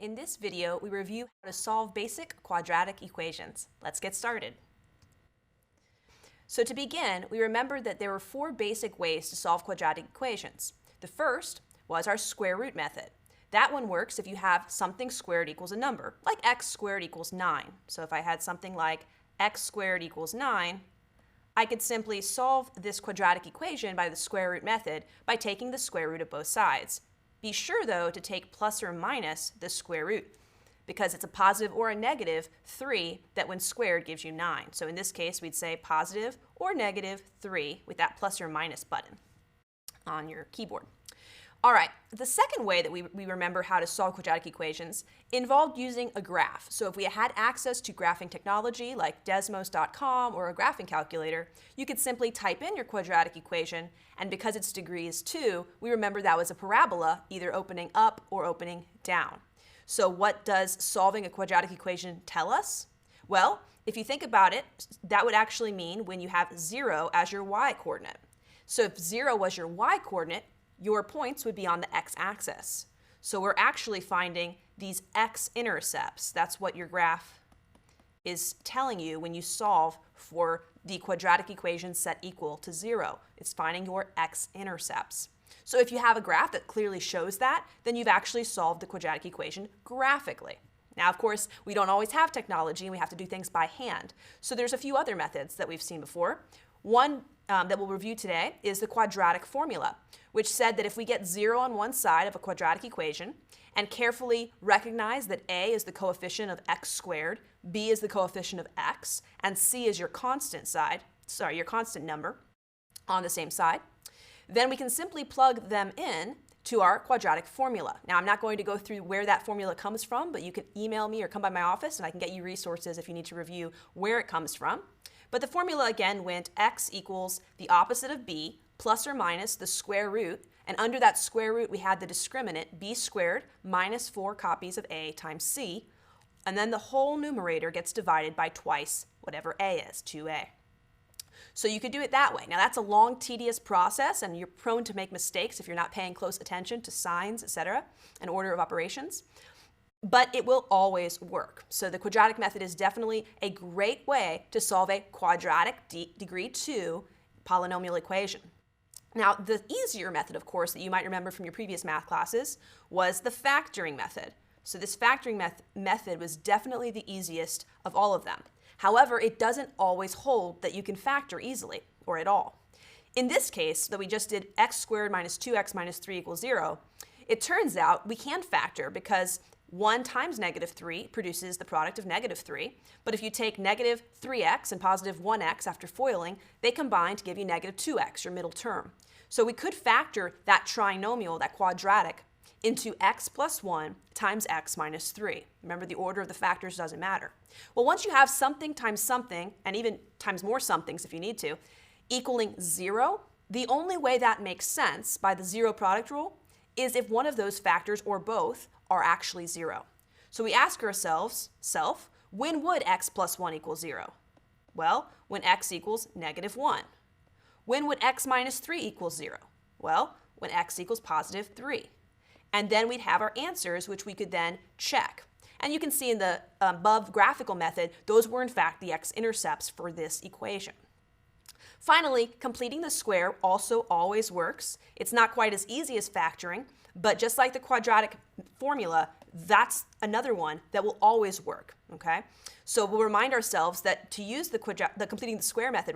In this video, we review how to solve basic quadratic equations. Let's get started. So to begin, we remembered that there were four basic ways to solve quadratic equations. The first was our square root method. That one works if you have something squared equals a number, like x squared equals 9. So if I had something like x squared equals 9, I could simply solve this quadratic equation by the square root method by taking the square root of both sides. Be sure, though, to take plus or minus the square root, because it's a positive or a negative 3 that when squared gives you 9. So in this case, we'd say positive or negative 3 with that plus or minus button on your keyboard. All right, the second way that we remember how to solve quadratic equations involved using a graph. So if we had access to graphing technology like Desmos.com or a graphing calculator, you could simply type in your quadratic equation, and because its degree is 2, we remember that was a parabola, either opening up or opening down. So what does solving a quadratic equation tell us? Well, if you think about it, that would actually mean when you have 0 as your y-coordinate. So if 0 was your y-coordinate, your points would be on the x-axis. So we're actually finding these x-intercepts. That's what your graph is telling you when you solve for the quadratic equation set equal to 0. It's finding your x-intercepts. So if you have a graph that clearly shows that, then you've actually solved the quadratic equation graphically. Now, of course, we don't always have technology and we have to do things by hand. So there's a few other methods that we've seen before. One that we'll review today is the quadratic formula, which said that if we get 0 on one side of a quadratic equation and carefully recognize that a is the coefficient of x squared, b is the coefficient of x, and c is your constant number on the same side, then we can simply plug them in to our quadratic formula. Now, I'm not going to go through where that formula comes from, but you can email me or come by my office and I can get you resources if you need to review where it comes from. But the formula again went x equals the opposite of b plus or minus the square root, and under that square root we had the discriminant b squared minus 4 copies of a times c, and then the whole numerator gets divided by twice whatever a is, 2a. So you could do it that way. Now that's a long, tedious process, and you're prone to make mistakes if you're not paying close attention to signs, etc., and order of operations. But it will always work. So the quadratic method is definitely a great way to solve a quadratic degree 2 polynomial equation. Now, the easier method, of course, that you might remember from your previous math classes was the factoring method. So this factoring method was definitely the easiest of all of them. However, it doesn't always hold that you can factor easily or at all. In this case, that we just did x squared minus 2x minus 3 equals 0, it turns out we can factor because 1 times negative 3 produces the product of negative 3. But if you take negative 3x and positive 1x after foiling, they combine to give you negative 2x, your middle term. So we could factor that trinomial, that quadratic, into x plus 1 times x minus 3. Remember, the order of the factors doesn't matter. Well, once you have something times something, and even times more somethings if you need to, equaling 0, the only way that makes sense by the zero product rule is if one of those factors, or both, are actually 0. So we ask ourselves, when would x plus 1 equal 0? Well, when x equals negative 1. When would x minus 3 equal 0? Well, when x equals positive 3. And then we'd have our answers, which we could then check. And you can see in the above graphical method, those were in fact the x-intercepts for this equation. Finally, completing the square also always works. It's not quite as easy as factoring, but just like the quadratic formula, that's another one that will always work, okay? So we'll remind ourselves that to use the completing the square method,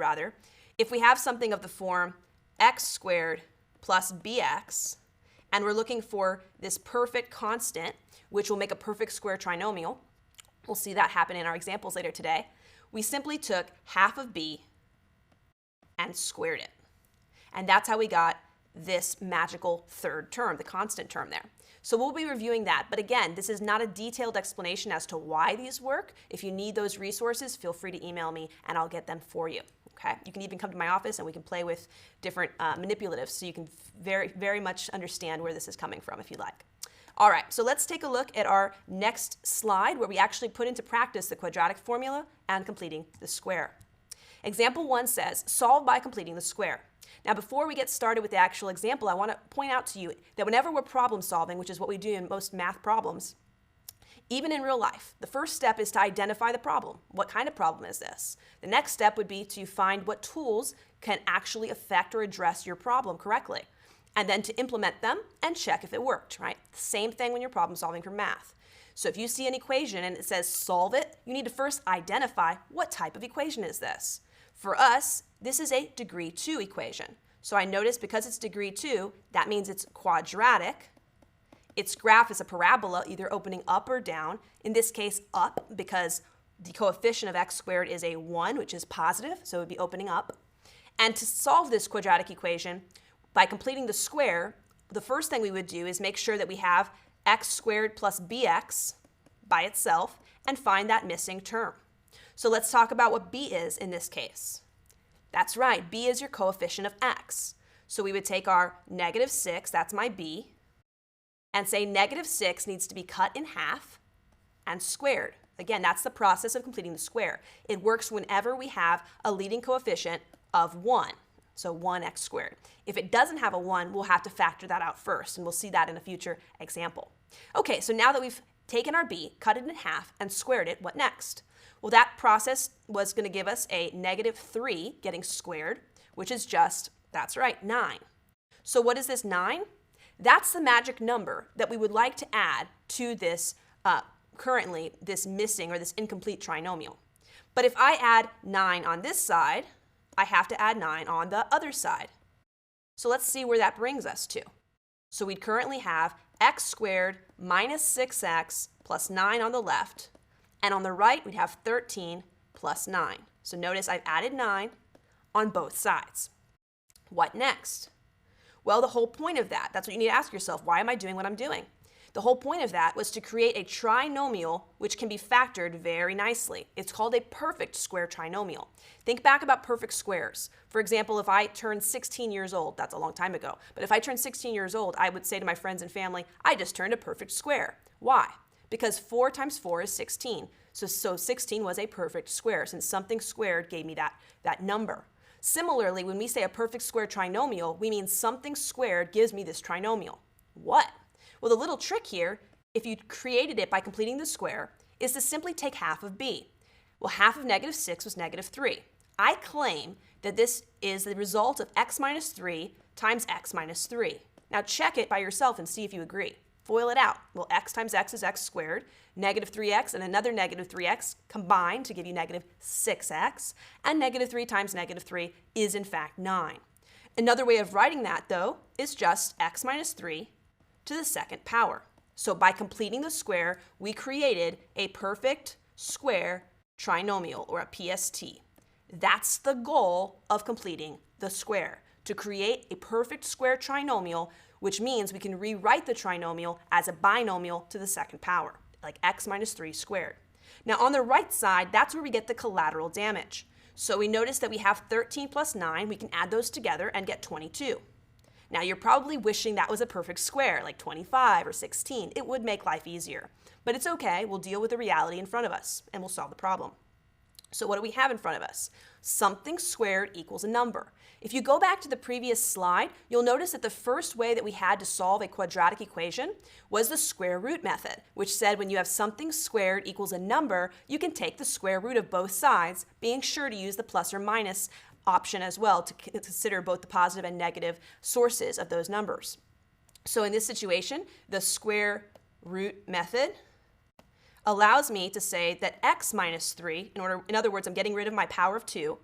if we have something of the form x squared plus bx, and we're looking for this perfect constant, which will make a perfect square trinomial, we'll see that happen in our examples later today, we simply took half of b and squared it. And that's how we got this magical third term, the constant term there. So we'll be reviewing that. But again, this is not a detailed explanation as to why these work. If you need those resources, feel free to email me and I'll get them for you. Okay? You can even come to my office and we can play with different manipulatives so you can very much understand where this is coming from if you like. All right, so let's take a look at our next slide where we actually put into practice the quadratic formula and completing the square. Example 1 says, solve by completing the square. Now, before we get started with the actual example, I want to point out to you that whenever we're problem solving, which is what we do in most math problems, Even in real life, the first step is to identify the problem. What kind of problem is this? The next step would be to find what tools can actually affect or address your problem correctly, and then to implement them and check if it worked, right? Same thing when you're problem solving for math. So if you see an equation and it says solve it, you need to first identify what type of equation is this. For us, this is a degree 2 equation. So I notice because it's degree 2, that means it's quadratic. Its graph is a parabola, either opening up or down. In this case, up, because the coefficient of x squared is a 1, which is positive, so it would be opening up. And to solve this quadratic equation, by completing the square, the first thing we would do is make sure that we have x squared plus bx by itself and find that missing term. So let's talk about what b is in this case. That's right, b is your coefficient of x. So we would take our -6, that's my b, and say -6 needs to be cut in half and squared. Again, that's the process of completing the square. It works whenever we have a leading coefficient of 1, so 1x squared. If it doesn't have a 1, we'll have to factor that out first, and we'll see that in a future example. Okay, so now that we've taken our b, cut it in half, and squared it, what next? Well, that process was going to give us a -3 getting squared, which is just, that's right, 9. So what is this 9? That's the magic number that we would like to add to this currently this missing or this incomplete trinomial. But if I add 9 on this side, I have to add 9 on the other side. So let's see where that brings us to. So we'd currently have x squared minus 6x plus 9 on the left, and on the right we'd have 13 plus 9. So notice I've added 9 on both sides. What next? Well, the whole point of that's what you need to ask yourself. Why am I doing what I'm doing? The whole point of that was to create a trinomial which can be factored very nicely. It's called a perfect square trinomial. Think back about perfect squares. For example, if I turned 16 years old, that's a long time ago, but if I turned 16 years old, I would say to my friends and family, I just turned a perfect square. Why? Because 4 times 4 is 16. So 16 was a perfect square, since something squared gave me that number. Similarly, when we say a perfect square trinomial, we mean something squared gives me this trinomial. What? Well, the little trick here, if you created it by completing the square, is to simply take half of b. Well, half of -6 was -3. I claim that this is the result of x minus 3 times x minus 3. Now check it by yourself and see if you agree. FOIL it out. Well, x times x is x squared, -3x and another -3x combine to give you -6x, and -3 times -3 is in fact 9. Another way of writing that, though, is just x minus 3 to the second power. So by completing the square, we created a perfect square trinomial, or a PST. That's the goal of completing the square, to create a perfect square trinomial, which means we can rewrite the trinomial as a binomial to the second power, like x minus 3 squared. Now on the right side, that's where we get the collateral damage. So we notice that we have 13 plus 9. We can add those together and get 22. Now you're probably wishing that was a perfect square, like 25 or 16. It would make life easier. But it's okay. We'll deal with the reality in front of us, and we'll solve the problem. So what do we have in front of us? Something squared equals a number. If you go back to the previous slide, you'll notice that the first way that we had to solve a quadratic equation was the square root method, which said when you have something squared equals a number, you can take the square root of both sides, being sure to use the plus or minus option as well to consider both the positive and negative sources of those numbers. So in this situation, the square root method allows me to say that x minus 3, in other words, I'm getting rid of my power of 2,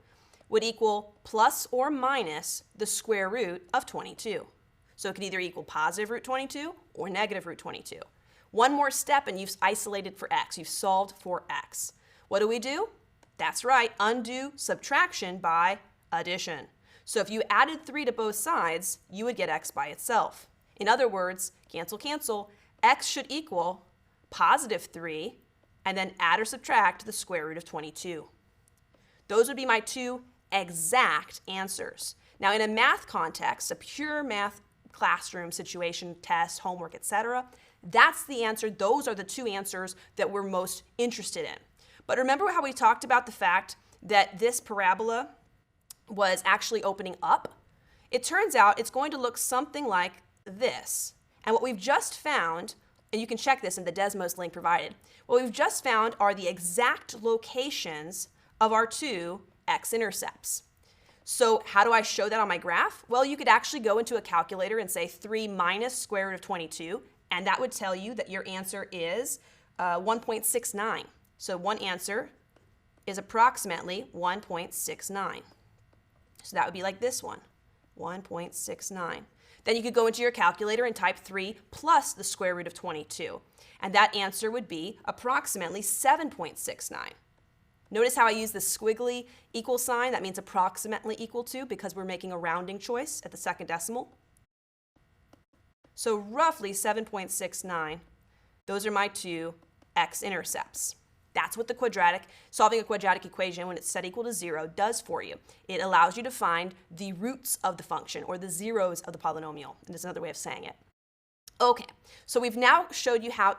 would equal plus or minus the square root of 22. So it could either equal positive root 22 or negative root 22. One more step and you've isolated for x. You've solved for x. What do? That's right, undo subtraction by addition. So if you added 3 to both sides, you would get x by itself. In other words, cancel, cancel, x should equal positive 3, and then add or subtract the square root of 22. Those would be my two exact answers. Now in a math context, a pure math classroom situation, test, homework, etc., that's the answer. Those are the two answers that we're most interested in. But remember how we talked about the fact that this parabola was actually opening up? It turns out it's going to look something like this. And what we've just found And you can check this in the Desmos link provided. What we've just found are the exact locations of our two x-intercepts. So how do I show that on my graph? Well, you could actually go into a calculator and say 3 minus square root of 22, and that would tell you that your answer is 1.69. So one answer is approximately 1.69. So that would be like this one, 1.69. Then you could go into your calculator and type 3 plus the square root of 22, and that answer would be approximately 7.69. Notice how I use the squiggly equal sign. That means approximately equal to, because we're making a rounding choice at the second decimal. So roughly 7.69. Those are my two x-intercepts. That's what solving a quadratic equation when it's set equal to 0 does for you. It allows you to find the roots of the function, or the zeros of the polynomial. And there's another way of saying it. Okay, so we've now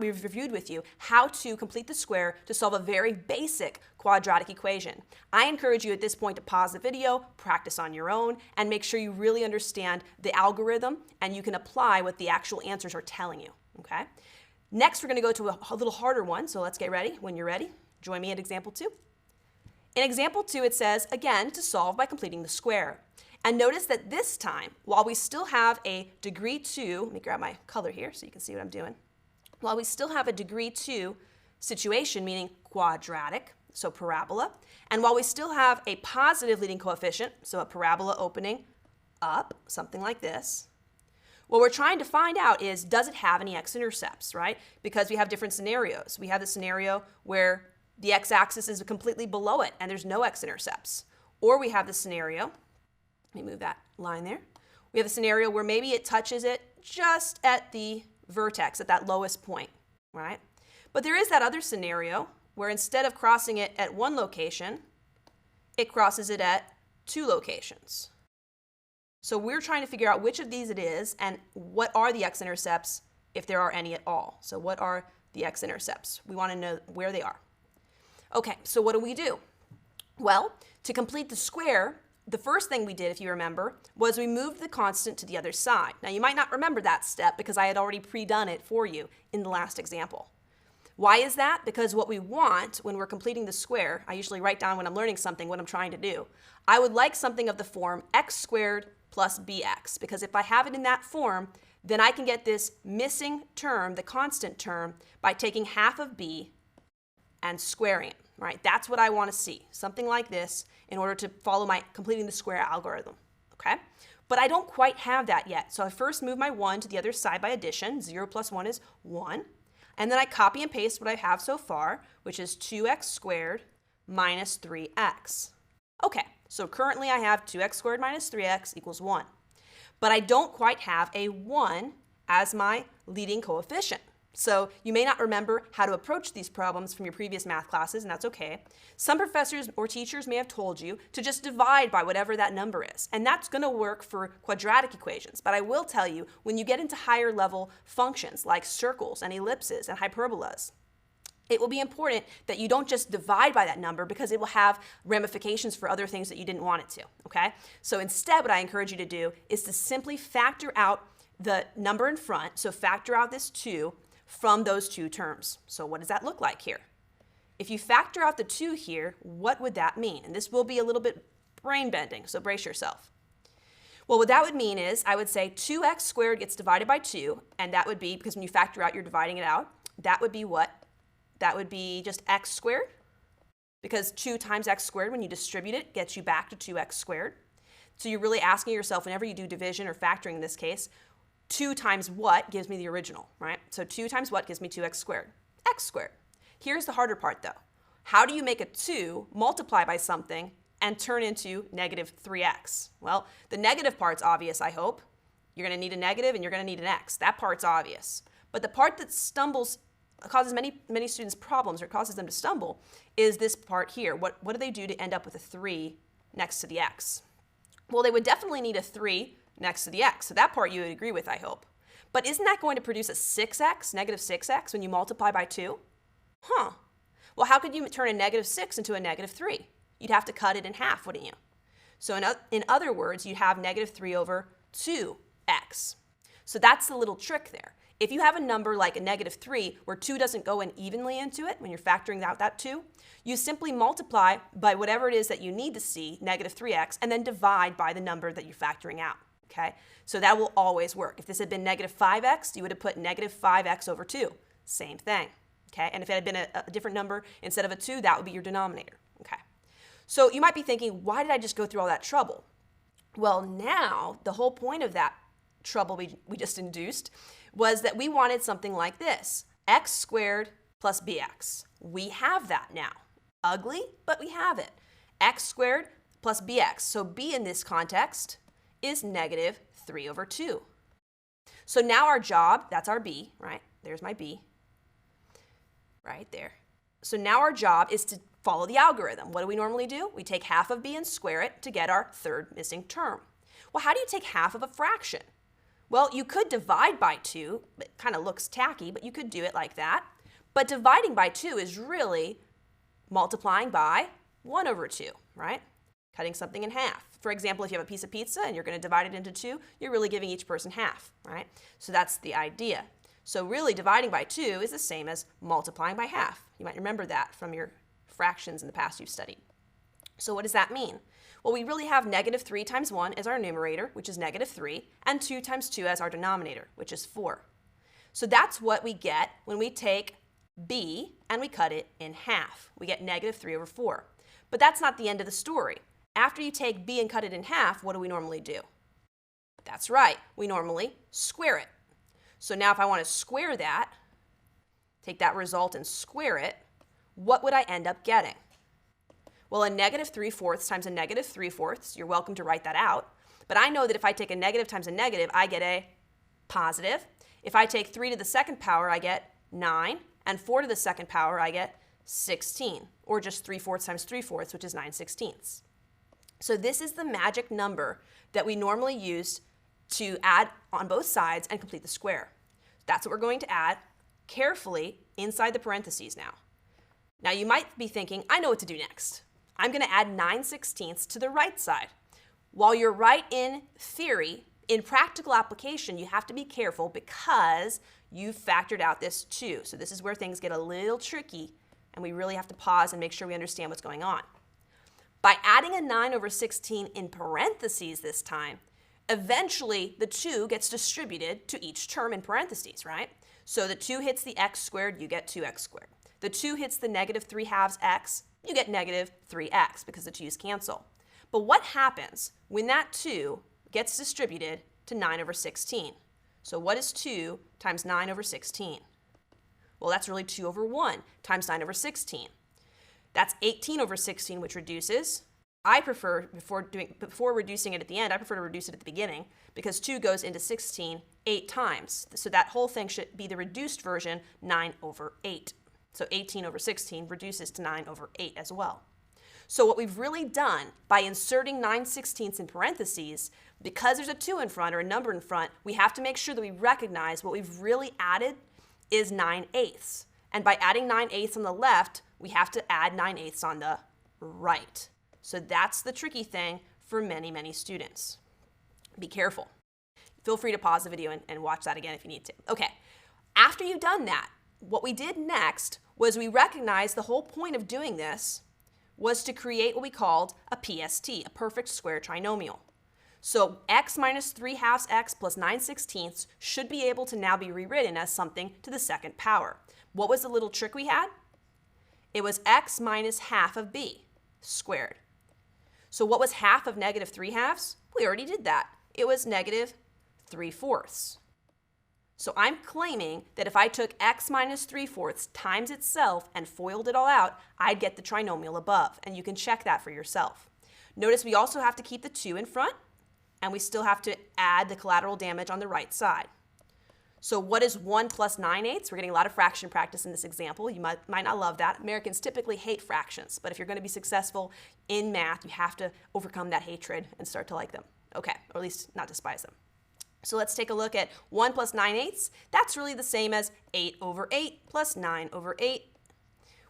we've reviewed with you how to complete the square to solve a very basic quadratic equation. I encourage you at this point to pause the video, practice on your own, and make sure you really understand the algorithm and you can apply what the actual answers are telling you, okay? Next, we're going to go to a little harder one, so let's get ready. When you're ready, join me at example 2. In example 2, it says, again, to solve by completing the square. And notice that this time, while we still have a degree 2, let me grab my color here so you can see what I'm doing. While we still have a degree 2 situation, meaning quadratic, so parabola, and while we still have a positive leading coefficient, so a parabola opening up, something like this, what we're trying to find out is, does it have any x-intercepts, right? Because we have different scenarios. We have the scenario where the x-axis is completely below it and there's no x-intercepts. Or we have the scenario, let me move that line there. We have a scenario where maybe it touches it just at the vertex, at that lowest point, right? But there is that other scenario where instead of crossing it at one location, it crosses it at 2 locations. So we're trying to figure out which of these it is and what are the x-intercepts, if there are any at all. So what are the x-intercepts? We want to know where they are. Okay, so what do? Well, to complete the square, the first thing we did, if you remember, was we moved the constant to the other side. Now, you might not remember that step because I had already pre-done it for you in the last example. Why is that? Because what we want when we're completing the square, I usually write down when I'm learning something what I'm trying to do. I would like something of the form x squared plus bx, because if I have it in that form, then I can get this missing term, the constant term, by taking half of b and squaring it, right? That's what I want to see, something like this, in order to follow my completing the square algorithm, okay? But I don't quite have that yet, so I first move my 1 to the other side by addition. 0 plus 1 is 1. And then I copy and paste what I have so far, which is 2x squared minus 3x. Okay, so currently I have 2x squared minus 3x equals 1. But I don't quite have a 1 as my leading coefficient. So you may not remember how to approach these problems from your previous math classes, and that's okay. Some professors or teachers may have told you to just divide by whatever that number is, and that's going to work for quadratic equations. But I will tell you, when you get into higher level functions like circles and ellipses and hyperbolas, it will be important that you don't just divide by that number because it will have ramifications for other things that you didn't want it to, okay? So instead, what I encourage you to do is to simply factor out the number in front, so factor out this 2, from those 2 terms. So what does that look like here? If you factor out the 2 here, what would that mean? And this will be a little bit brain bending, so brace yourself. Well, what that would mean is I would say 2x squared gets divided by 2, and that would be, because when you factor out, you're dividing it out, that would be what? That would be just x squared, because 2 times x squared, when you distribute it, gets you back to 2x squared. So you're really asking yourself, whenever you do division or factoring in this case, 2 times what gives me the original, right? So 2 times what gives me 2x squared? X squared. Here's the harder part, though. How do you make a 2 multiply by something and turn into negative 3x? Well, the negative part's obvious, I hope. You're going to need a negative and you're going to need an x. That part's obvious. But the part that causes many students problems, or causes them to stumble, is this part here. What do they do to end up with a 3 next to the x? Well, they would definitely need a 3 next to the x. So that part you would agree with, I hope. But isn't that going to produce a 6x, negative 6x, when you multiply by 2? Huh. Well, how could you turn a negative 6 into a negative 3? You'd have to cut it in half, wouldn't you? So in other words, you'd have negative 3 over 2x. So that's the little trick there. If you have a number like a -3 where 2 doesn't go in evenly into it when you're factoring out that 2, you simply multiply by whatever it is that you need to see, -3x, and then divide by the number that you're factoring out, okay? So that will always work. If this had been -5x, you would have put -5x over 2. Same thing, okay? And if it had been a different number instead of a 2, that would be your denominator, okay? So you might be thinking, why did I just go through all that trouble? Well, now the whole point of that trouble we just induced was that we wanted something like this, x squared plus bx. We have that now. Ugly, but we have it. X squared plus bx. So b in this context is -3 over 2. So now our job, that's our b, right? There's my b, right there. So now our job is to follow the algorithm. What do we normally do? We take half of b and square it to get our third missing term. Well, how do you take half of a fraction? Well, you could divide by 2. It kind of looks tacky, but you could do it like that. But dividing by 2 is really multiplying by 1 over 2, right? Cutting something in half. For example, if you have a piece of pizza and you're going to divide it into 2, you're really giving each person half, right? So that's the idea. So really dividing by 2 is the same as multiplying by half. You might remember that from your fractions in the past you've studied. So what does that mean? Well, we really have -3 times 1 as our numerator, which is -3, and 2 times 2 as our denominator, which is 4. So that's what we get when we take b and we cut it in half. We get -3 over 4. But that's not the end of the story. After you take b and cut it in half, what do we normally do? That's right, we normally square it. So now if I want to square that, take that result and square it, what would I end up getting? Well, a -3/4 times a -3/4, you're welcome to write that out, but I know that if I take a negative times a negative, I get a positive. If I take 3 to the second power, I get 9, and 4 to the second power, I get 16, or just 3/4 times 3/4, which is 9/16. So this is the magic number that we normally use to add on both sides and complete the square. That's what we're going to add carefully inside the parentheses now. Now you might be thinking, I know what to do next. I'm going to add 9/16 to the right side. While you're right in theory, in practical application, you have to be careful because you've factored out this 2. So this is where things get a little tricky, and we really have to pause and make sure we understand what's going on. By adding a 9/16 in parentheses this time, eventually the 2 gets distributed to each term in parentheses, right? So the 2 hits the x squared, you get 2x squared. The 2 hits the -3/2 x, you get -3x because the 2's cancel. But what happens when that 2 gets distributed to 9/16? So what is 2 times 9/16? Well, that's really 2 over 1 times 9/16. That's 18/16, which reduces. I prefer, before reducing it at the end, I prefer to reduce it at the beginning because 2 goes into 16 8 times. So that whole thing should be the reduced version, 9/8. So 18/16 reduces to 9/8 as well. So what we've really done by inserting 9/16 in parentheses, because there's a 2 in front or a number in front, we have to make sure that we recognize what we've really added is 9/8. And by adding 9/8 on the left, we have to add 9/8 on the right. So that's the tricky thing for many, many students. Be careful. Feel free to pause the video and watch that again if you need to. Okay, after you've done that, what we did next was we recognized the whole point of doing this was to create what we called a PST, a perfect square trinomial. So x minus 3/2 x plus 9/16 should be able to now be rewritten as something to the second power. What was the little trick we had? It was x minus half of b squared. So what was half of -3/2? We already did that. It was -3/4. So I'm claiming that if I took x minus 3/4 times itself and FOILed it all out, I'd get the trinomial above, and you can check that for yourself. Notice we also have to keep the 2 in front, and we still have to add the collateral damage on the right side. So what is 1 plus 9/8? We're getting a lot of fraction practice in this example. You might not love that. Americans typically hate fractions, but if you're going to be successful in math, you have to overcome that hatred and start to like them. Okay, or at least not despise them. So let's take a look at 1 plus 9/8. That's really the same as 8/8 plus 9/8,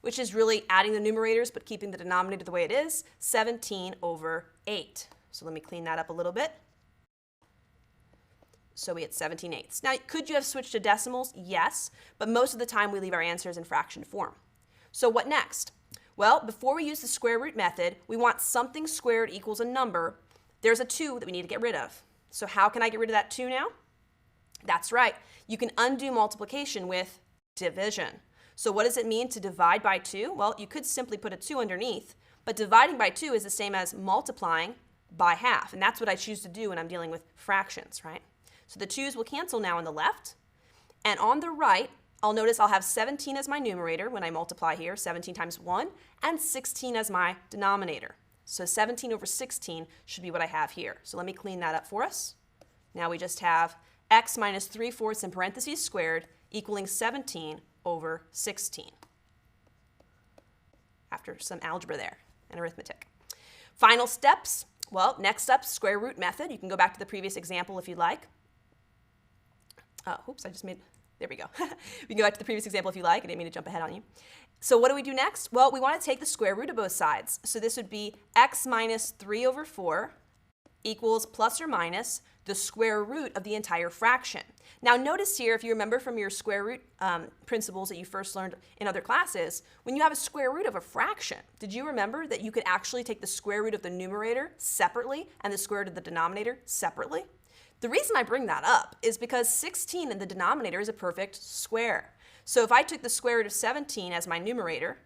which is really adding the numerators but keeping the denominator the way it is, 17/8. So let me clean that up a little bit. So we get 17/8. Now, could you have switched to decimals? Yes, but most of the time we leave our answers in fraction form. So what next? Well, before we use the square root method, we want something squared equals a number. There's a 2 that we need to get rid of. So how can I get rid of that 2 now? That's right. You can undo multiplication with division. So what does it mean to divide by 2? Well, you could simply put a 2 underneath, but dividing by 2 is the same as multiplying by half, and that's what I choose to do when I'm dealing with fractions, right? So the 2's will cancel now on the left, and on the right, I'll notice I'll have 17 as my numerator when I multiply here, 17 times 1, and 16 as my denominator. So 17 over 16 should be what I have here. So let me clean that up for us. Now we just have x minus 3/4 in parentheses squared equaling 17 over 16. After some algebra there and arithmetic. Final steps. Well, next up, square root method. You can go back to the previous example if you'd like. There we go. We can go back to the previous example if you like. I didn't mean to jump ahead on you. So what do we do next? Well, we want to take the square root of both sides. So this would be x minus 3/4 equals plus or minus the square root of the entire fraction. Now notice here, if you remember from your square root principles that you first learned in other classes, when you have a square root of a fraction, did you remember that you could actually take the square root of the numerator separately and the square root of the denominator separately? The reason I bring that up is because 16 in the denominator is a perfect square. So if I took the square root of 17 as my numerator,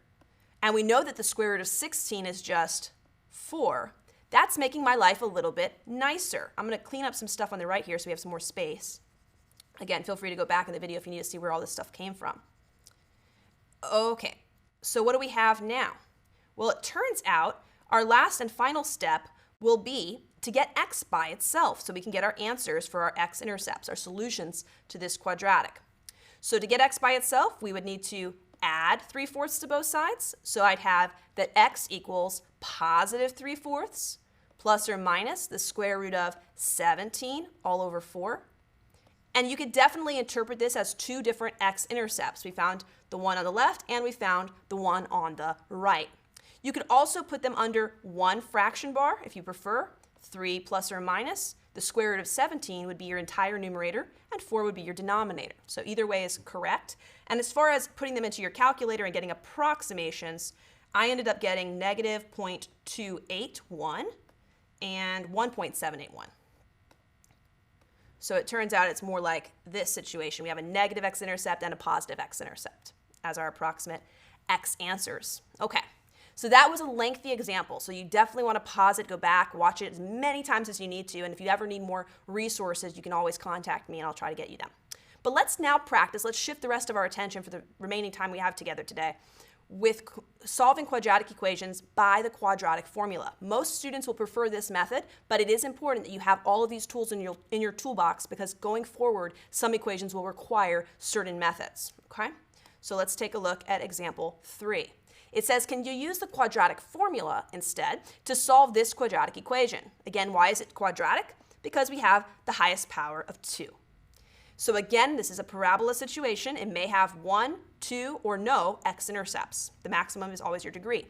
and we know that the square root of 16 is just 4, that's making my life a little bit nicer. I'm going to clean up some stuff on the right here so we have some more space. Again, feel free to go back in the video if you need to see where all this stuff came from. Okay, so what do we have now? Well, it turns out our last and final step will be to get x by itself so we can get our answers for our x-intercepts, our solutions to this quadratic. So to get x by itself, we would need to add 3/4 to both sides. So I'd have that x equals positive 3/4 plus or minus the square root of 17 all over 4. And you could definitely interpret this as two different x-intercepts. We found the one on the left and we found the one on the right. You could also put them under one fraction bar if you prefer. 3 plus or minus the square root of 17 would be your entire numerator, and 4 would be your denominator. So either way is correct. And as far as putting them into your calculator and getting approximations, I ended up getting negative 0.281 and 1.781. So it turns out it's more like this situation. We have a negative x-intercept and a positive x-intercept as our approximate x answers. Okay. So that was a lengthy example, so you definitely want to pause it, go back, watch it as many times as you need to, and if you ever need more resources, you can always contact me and I'll try to get you them. But let's now practice, let's shift the rest of our attention for the remaining time we have together today with solving quadratic equations by the quadratic formula. Most students will prefer this method, but it is important that you have all of these tools in your toolbox because going forward, some equations will require certain methods, okay? So let's take a look at example 3. It says, can you use the quadratic formula instead to solve this quadratic equation? Again, why is it quadratic? Because we have the highest power of 2. So again, this is a parabola situation. It may have 1, 2, or no x-intercepts. The maximum is always your degree.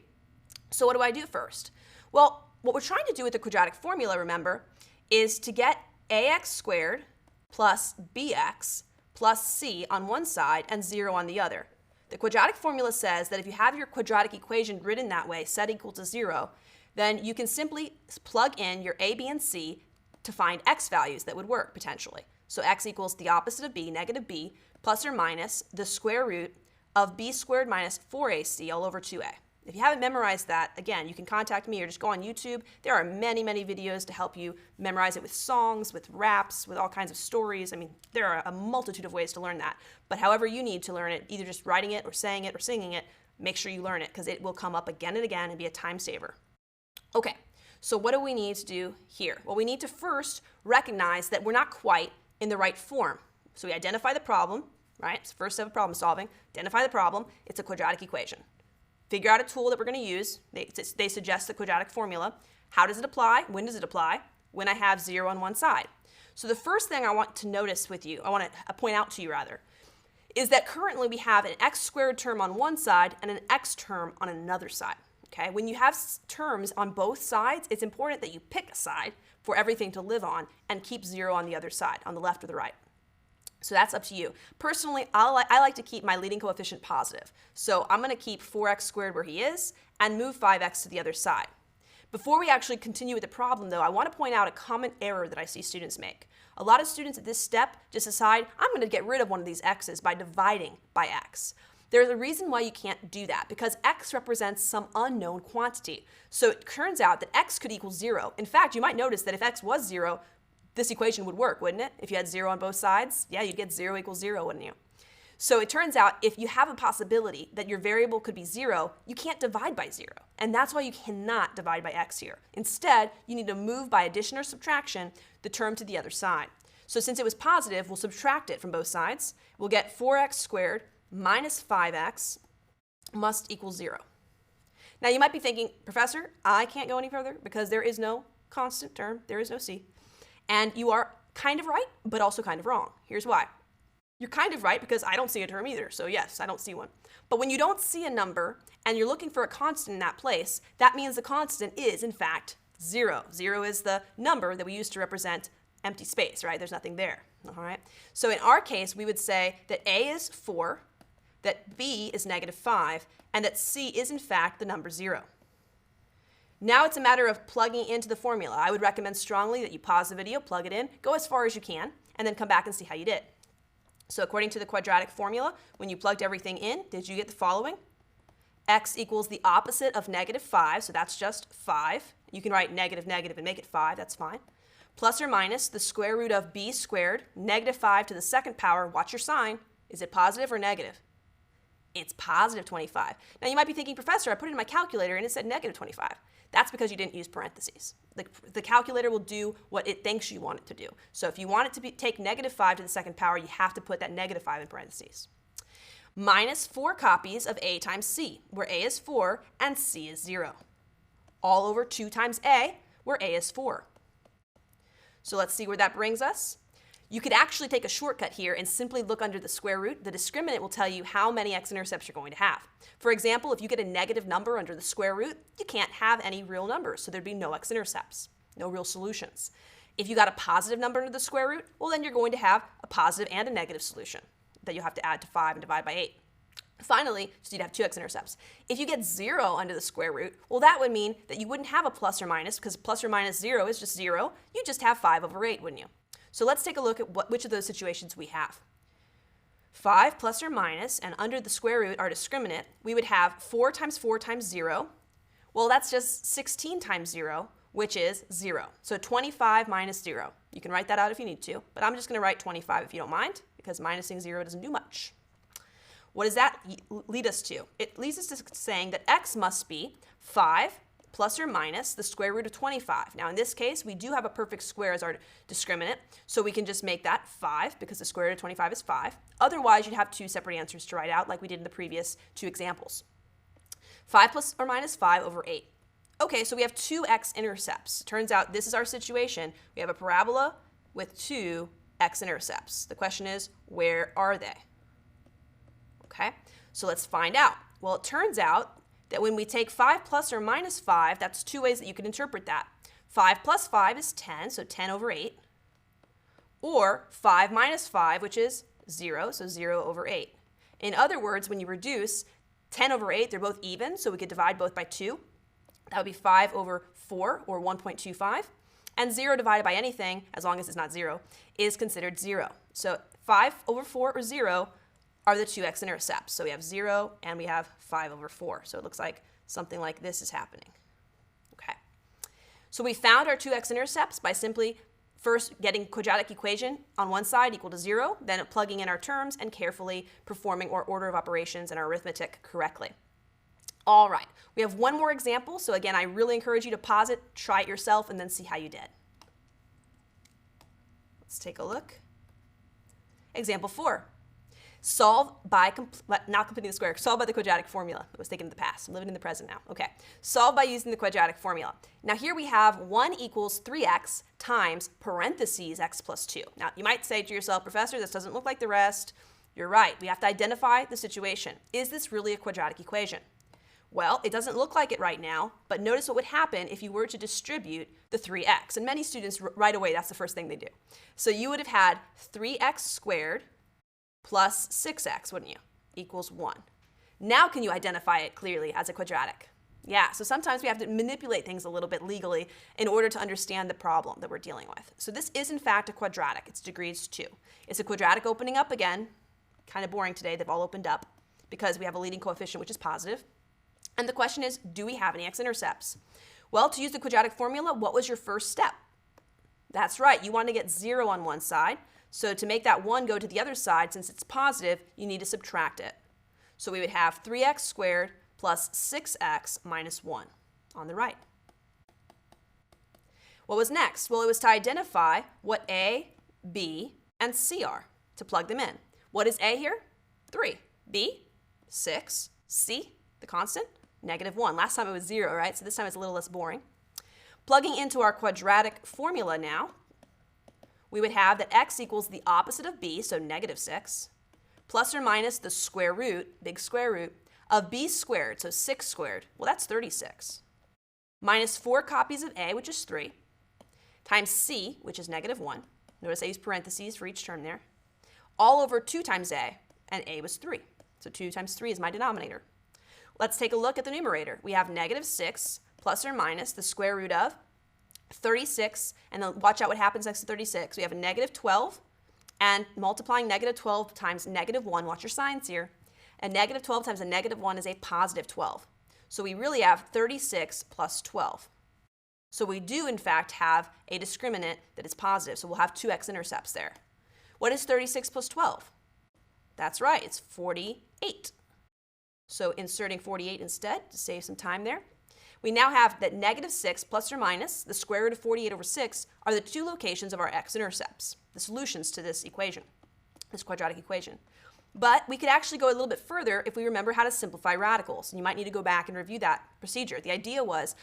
So what do I do first? Well, what we're trying to do with the quadratic formula, remember, is to get ax squared plus bx plus c on one side and 0 on the other. The quadratic formula says that if you have your quadratic equation written that way, set equal to 0, then you can simply plug in your a, b, and c to find x values that would work potentially. So x equals the opposite of b, negative b, plus or minus the square root of b squared minus 4ac all over 2a. If you haven't memorized that, again, you can contact me or just go on YouTube. There are many, many videos to help you memorize it with songs, with raps, with all kinds of stories. I mean, there are a multitude of ways to learn that. But however you need to learn it, either just writing it or saying it or singing it, make sure you learn it because it will come up again and again and be a time saver. Okay, so what do we need to do here? Well, we need to first recognize that we're not quite in the right form. So we identify the problem, right? It's the first step of problem solving. Identify the problem. It's a quadratic equation. Figure out a tool that we're going to use. They suggest the quadratic formula. How does it apply? When does it apply? When I have 0 on one side. So the first thing I want to notice with you, I want to point out to you rather, is that currently we have an x squared term on one side and an x term on another side. Okay? When you have terms on both sides, it's important that you pick a side for everything to live on and keep 0 on the other side, on the left or the right. So that's up to you. Personally, I like to keep my leading coefficient positive. So I'm going to keep 4x squared where he is and move 5x to the other side. Before we actually continue with the problem, though, I want to point out a common error that I see students make. A lot of students at this step just decide, I'm going to get rid of one of these x's by dividing by x. There's a reason why you can't do that, because x represents some unknown quantity. So it turns out that x could equal 0. In fact, you might notice that if x was 0, this equation would work, wouldn't it? If you had 0 on both sides, yeah, you'd get 0 equals 0, wouldn't you? So it turns out if you have a possibility that your variable could be 0, you can't divide by 0. And that's why you cannot divide by x here. Instead, you need to move by addition or subtraction the term to the other side. So since it was positive, we'll subtract it from both sides. We'll get 4x squared minus 5x must equal 0. Now you might be thinking, Professor, I can't go any further because there is no constant term, there is no c. And you are kind of right, but also kind of wrong. Here's why. You're kind of right because I don't see a term either, so yes, I don't see one. But when you don't see a number and you're looking for a constant in that place, that means the constant is, in fact, 0. 0 is the number that we use to represent empty space, right? There's nothing there, all right? So in our case, we would say that A is 4, that B is -5, and that C is, in fact, the number 0. Now it's a matter of plugging into the formula. I would recommend strongly that you pause the video, plug it in, go as far as you can, and then come back and see how you did. So according to the quadratic formula, when you plugged everything in, did you get the following? X equals the opposite of -5, so that's just 5. You can write negative, negative, and make it 5, that's fine. Plus or minus the square root of b squared, -5 to the second power, watch your sign. Is it positive or negative? It's positive 25. Now you might be thinking, Professor, I put it in my calculator and it said -25. That's because you didn't use parentheses. The calculator will do what it thinks you want it to do. So if you want it to take -5 to the second power, you have to put that -5 in parentheses. Minus 4 copies of a times c, where a is 4 and c is 0. All over 2 times a, where a is 4. So let's see where that brings us. You could actually take a shortcut here and simply look under the square root. The discriminant will tell you how many x-intercepts you're going to have. For example, if you get a negative number under the square root, you can't have any real numbers, so there'd be no x-intercepts, no real solutions. If you got a positive number under the square root, well then you're going to have a positive and a negative solution that you'll have to add to 5 and divide by 8. Finally, so you'd have 2 x-intercepts. If you get 0 under the square root, well that would mean that you wouldn't have a plus or minus, because plus or minus 0 is just 0. You'd just have 5 over 8, wouldn't you? So let's take a look at which of those situations we have. 5 plus or minus, and under the square root, our discriminant, we would have 4 times 4 times 0. Well, that's just 16 times 0, which is 0. So 25 minus 0. You can write that out if you need to, but I'm just going to write 25 if you don't mind, because minusing 0 doesn't do much. What does that lead us to? It leads us to saying that x must be 5 plus or minus the square root of 25. Now in this case, we do have a perfect square as our discriminant, so we can just make that 5 because the square root of 25 is 5. Otherwise, you'd have 2 separate answers to write out like we did in the previous 2 examples. 5 plus or minus 5 over 8. Okay, so we have 2 x-intercepts. Turns out this is our situation. We have a parabola with 2 x-intercepts. The question is, where are they? Okay, so let's find out. Well, it turns out that when we take 5 plus or minus 5, that's 2 ways that you can interpret that. 5 plus 5 is 10, so 10 over 8. Or 5 minus 5, which is 0, so 0 over 8. In other words, when you reduce 10 over 8, they're both even, so we could divide both by 2. That would be 5 over 4, or 1.25. And 0 divided by anything, as long as it's not 0, is considered 0. So 5 over 4, or 0, are the 2 x-intercepts. So we have 0 and we have 5 over 4. So it looks like something like this is happening. Okay. So we found our 2 x-intercepts by simply first getting quadratic equation on one side equal to 0, then plugging in our terms and carefully performing our order of operations and our arithmetic correctly. All right, we have one more example. So again, I really encourage you to pause it, try it yourself, and then see how you did. Let's take a look. Example 4. Solve by, not completing the square, solve by the quadratic formula. It was taken in the past. I'm living in the present now. Okay. Solve by using the quadratic formula. Now here we have 1 equals 3x times parentheses x plus 2. Now you might say to yourself, Professor, this doesn't look like the rest. You're right. We have to identify the situation. Is this really a quadratic equation? Well, it doesn't look like it right now, but notice what would happen if you were to distribute the 3x. And many students, right away, that's the first thing they do. So you would have had 3x squared plus 6x, wouldn't you? Equals 1. Now can you identify it clearly as a quadratic? Yeah, so sometimes we have to manipulate things a little bit legally in order to understand the problem that we're dealing with. So this is in fact a quadratic. It's degrees 2. It's a quadratic opening up again. Kind of boring today, they've all opened up because we have a leading coefficient which is positive. And the question is, do we have any x-intercepts? Well, to use the quadratic formula, what was your first step? That's right, you want to get 0 on one side. So to make that 1 go to the other side, since it's positive, you need to subtract it. So we would have 3x squared plus 6x minus 1 on the right. What was next? Well, it was to identify what A, B, and C are, to plug them in. What is A here? 3. B, 6. C, the constant, -1. Last time it was 0, right? So this time it's a little less boring. Plugging into our quadratic formula now, we would have that x equals the opposite of b, so -6, plus or minus the square root, big square root, of b squared, so 6 squared. Well, that's 36. Minus 4 copies of a, which is 3, times c, which is -1. Notice I use parentheses for each term there. All over 2 times a, and a was 3. So 2 times 3 is my denominator. Let's take a look at the numerator. We have -6 plus or minus the square root of 36, and then watch out what happens next to 36. We have a -12, and multiplying -12 times -1, watch your signs here, and -12 times a -1 is a +12. So we really have 36 plus 12. So we do, in fact, have a discriminant that is positive, so we'll have 2 x-intercepts there. What is 36 plus 12? That's right, it's 48. So inserting 48 instead to save some time there. We now have that -6 plus or minus the square root of 48 over 6 are the 2 locations of our x-intercepts, the solutions to this equation, this quadratic equation. But we could actually go a little bit further if we remember how to simplify radicals. And you might need to go back and review that procedure. The idea was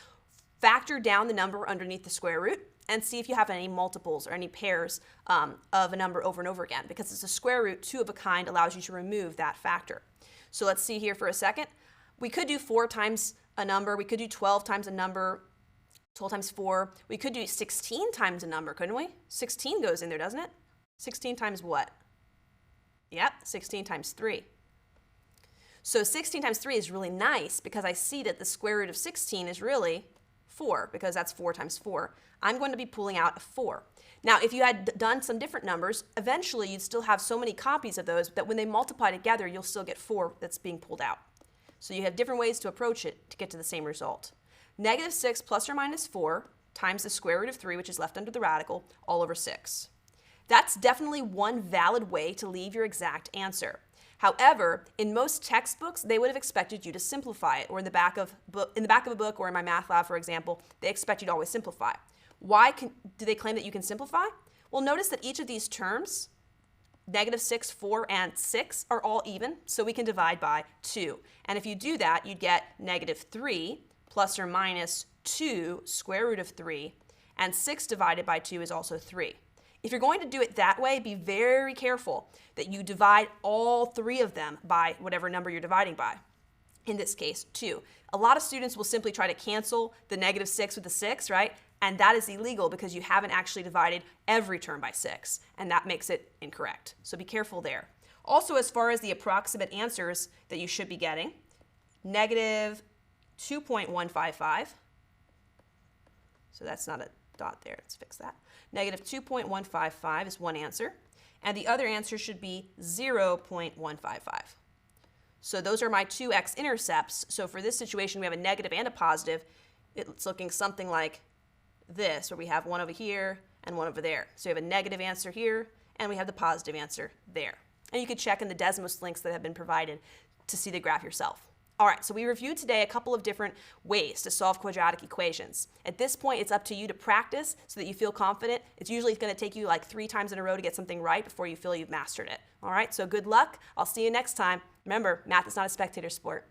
factor down the number underneath the square root and see if you have any multiples or any pairs of a number over and over again. Because it's a square root, 2 of a kind allows you to remove that factor. So let's see here for a second. We could do 4 times a number. We could do 12 times a number, 12 times 4. We could do 16 times a number, couldn't we? 16 goes in there, doesn't it? 16 times what? Yep, 16 times 3. So 16 times 3 is really nice because I see that the square root of 16 is really 4, because that's 4 times 4. I'm going to be pulling out a 4. Now, if you had done some different numbers, eventually you'd still have so many copies of those that when they multiply together, you'll still get 4 that's being pulled out. So you have different ways to approach it to get to the same result. -6 plus or minus 4 times the square root of 3, which is left under the radical, all over 6. That's definitely one valid way to leave your exact answer. However, in most textbooks, they would have expected you to simplify it, or in the back of a book or in my math lab, for example, they expect you to always simplify. Why do they claim that you can simplify? Well, notice that each of these terms, -6, 4, and 6, are all even, so we can divide by 2. And if you do that, you'd get -3 plus or minus 2 square root of 3, and 6 divided by 2 is also 3. If you're going to do it that way, be very careful that you divide all 3 of them by whatever number you're dividing by. In this case, 2. A lot of students will simply try to cancel the -6 with the 6, right? And that is illegal because you haven't actually divided every term by 6, and that makes it incorrect. So be careful there. Also, as far as the approximate answers that you should be getting, -2.155. So that's not a dot there. Let's fix that. -2.155 is one answer, and the other answer should be 0.155. So those are my 2 x-intercepts. So for this situation, we have a negative and a positive. It's looking something like this, where we have one over here and one over there. So we have a negative answer here, and we have the positive answer there. And you can check in the Desmos links that have been provided to see the graph yourself. All right, so we reviewed today a couple of different ways to solve quadratic equations. At this point, it's up to you to practice so that you feel confident. It's usually going to take you like 3 times in a row to get something right before you feel you've mastered it. All right, so good luck. I'll see you next time. Remember, math is not a spectator sport.